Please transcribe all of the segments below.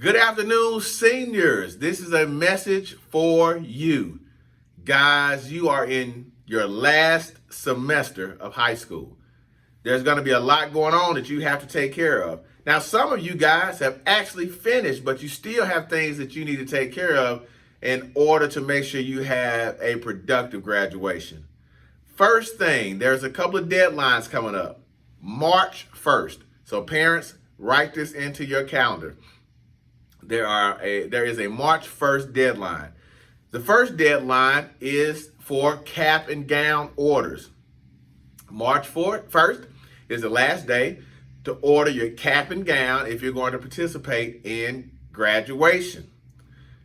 Good afternoon, seniors. This is a message for you. Guys, you are in your last semester of high school. There's going to be a lot going on that you have to take care of. Now, some of you guys have actually finished, but you still have things that you need to take care of in order to make sure you have a productive graduation. First thing, there's a couple of deadlines coming up. March 1st. So parents, write this into your calendar. There is a March 1st deadline. The first deadline is for cap and gown orders. March 1st is the last day to order your cap and gown if you're going to participate in graduation.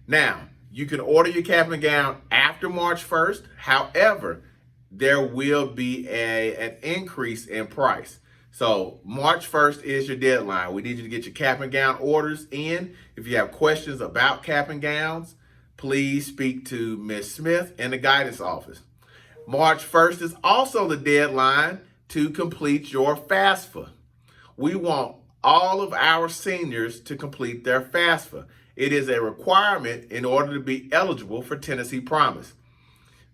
Now, you can order your cap and gown after March 1st. However, there will be an increase in price. So March 1st is your deadline. We need you to get your cap and gown orders in. If you have questions about cap and gowns, please speak to Ms. Smith in the guidance office. March 1st is also the deadline to complete your FAFSA. We want all of our seniors to complete their FAFSA. It is a requirement in order to be eligible for Tennessee Promise.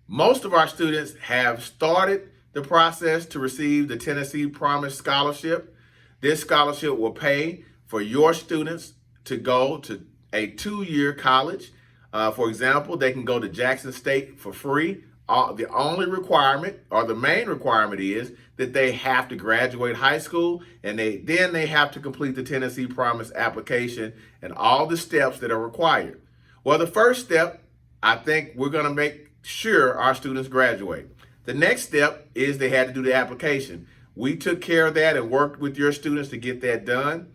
Most of our students have started the process to receive the Tennessee Promise Scholarship. This scholarship will pay for your students to go to a 2-year college. For example, they can go to Jackson State for free. The only requirement, or the main requirement, is that they have to graduate high school, and then they have to complete the Tennessee Promise application and all the steps that are required. Well, the first step, I think we're going to make sure our students graduate. The next step is they had to do the application. We took care of that and worked with your students to get that done.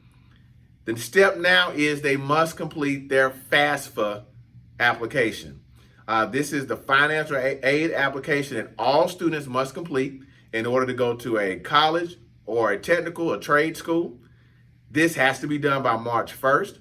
The step now is they must complete their FAFSA application. This is the financial aid application that all students must complete in order to go to a college or a technical or trade school. This has to be done by March 1st.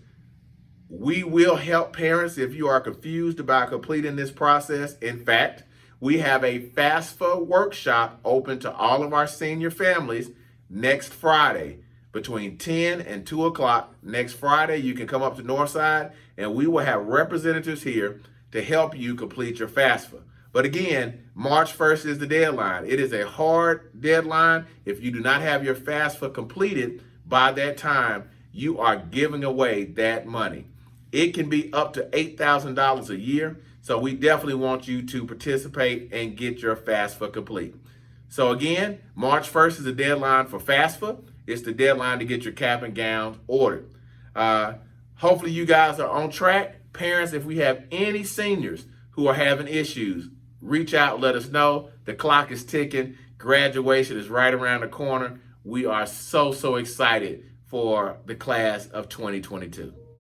We will help parents if you are confused about completing this process. In fact, we have a FAFSA Workshop open to all of our senior families next Friday between 10 and 2 o'clock. Next Friday, you can come up to Northside and we will have representatives here to help you complete your FAFSA. But again, March 1st is the deadline. It is a hard deadline. If you do not have your FAFSA completed by that time, you are giving away that money. It can be up to $8,000 a year. So we definitely want you to participate and get your FAFSA complete. So again, March 1st is the deadline for FAFSA. It's the deadline to get your cap and gowns ordered. Hopefully you guys are on track. Parents, if we have any seniors who are having issues, reach out, let us know. The clock is ticking. Graduation is right around the corner. We are so excited for the class of 2022.